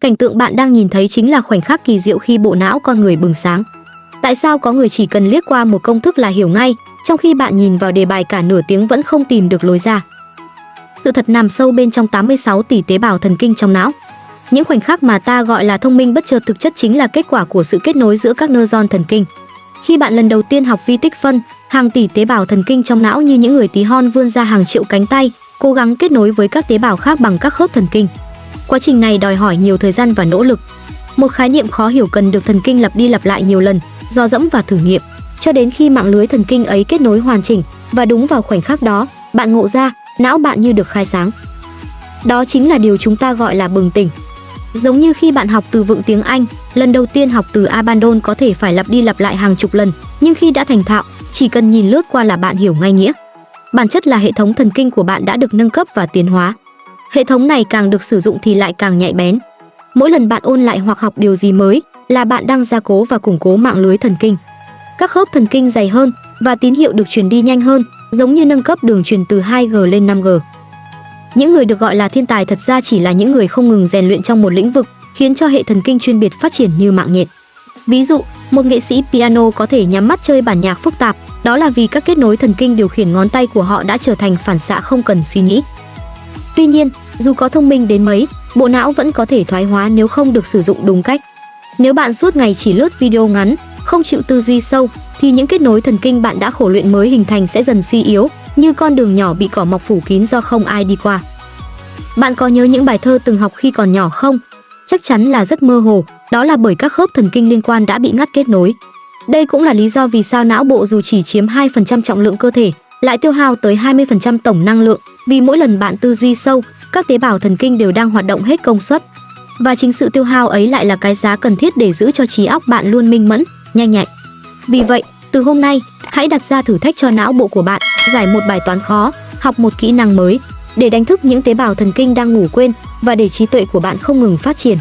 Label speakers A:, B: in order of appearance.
A: Cảnh tượng bạn đang nhìn thấy chính là khoảnh khắc kỳ diệu khi bộ não con người bừng sáng. Tại sao có người chỉ cần liếc qua một công thức là hiểu ngay, trong khi bạn nhìn vào đề bài cả nửa tiếng vẫn không tìm được lối ra? Sự thật nằm sâu bên trong 86 tỷ tế bào thần kinh trong não. Những khoảnh khắc mà ta gọi là thông minh bất chợt thực chất chính là kết quả của sự kết nối giữa các neuron thần kinh. Khi bạn lần đầu tiên học vi tích phân, hàng tỷ tế bào thần kinh trong não như những người tí hon vươn ra hàng triệu cánh tay, cố gắng kết nối với các tế bào khác bằng các khớp thần kinh. Quá trình này đòi hỏi nhiều thời gian và nỗ lực. Một khái niệm khó hiểu cần được thần kinh lặp đi lặp lại nhiều lần, dò dẫm và thử nghiệm, cho đến khi mạng lưới thần kinh ấy kết nối hoàn chỉnh, và đúng vào khoảnh khắc đó, bạn ngộ ra, não bạn như được khai sáng. Đó chính là điều chúng ta gọi là bừng tỉnh. Giống như khi bạn học từ vựng tiếng Anh, lần đầu tiên học từ abandon có thể phải lặp đi lặp lại hàng chục lần, nhưng khi đã thành thạo, chỉ cần nhìn lướt qua là bạn hiểu ngay nghĩa. Bản chất là hệ thống thần kinh của bạn đã được nâng cấp và tiến hóa. Hệ thống này càng được sử dụng thì lại càng nhạy bén. Mỗi lần bạn ôn lại hoặc học điều gì mới là bạn đang gia cố và củng cố mạng lưới thần kinh. Các khớp thần kinh dày hơn và tín hiệu được truyền đi nhanh hơn, giống như nâng cấp đường truyền từ 2G lên 5G. Những người được gọi là thiên tài thật ra chỉ là những người không ngừng rèn luyện trong một lĩnh vực, khiến cho hệ thần kinh chuyên biệt phát triển như mạng nhện. Ví dụ, một nghệ sĩ piano có thể nhắm mắt chơi bản nhạc phức tạp, đó là vì các kết nối thần kinh điều khiển ngón tay của họ đã trở thành phản xạ không cần suy nghĩ. Tuy nhiên, dù có thông minh đến mấy, bộ não vẫn có thể thoái hóa nếu không được sử dụng đúng cách. Nếu bạn suốt ngày chỉ lướt video ngắn, không chịu tư duy sâu, thì những kết nối thần kinh bạn đã khổ luyện mới hình thành sẽ dần suy yếu, như con đường nhỏ bị cỏ mọc phủ kín do không ai đi qua. Bạn có nhớ những bài thơ từng học khi còn nhỏ không? Chắc chắn là rất mơ hồ, đó là bởi các khớp thần kinh liên quan đã bị ngắt kết nối. Đây cũng là lý do vì sao não bộ dù chỉ chiếm 2% trọng lượng cơ thể, lại tiêu hao tới 20% tổng năng lượng, vì mỗi lần bạn tư duy sâu, các tế bào thần kinh đều đang hoạt động hết công suất. Và chính sự tiêu hao ấy lại là cái giá cần thiết để giữ cho trí óc bạn luôn minh mẫn, nhanh nhạy. Vì vậy, từ hôm nay, hãy đặt ra thử thách cho não bộ của bạn, giải một bài toán khó, học một kỹ năng mới, để đánh thức những tế bào thần kinh đang ngủ quên và để trí tuệ của bạn không ngừng phát triển.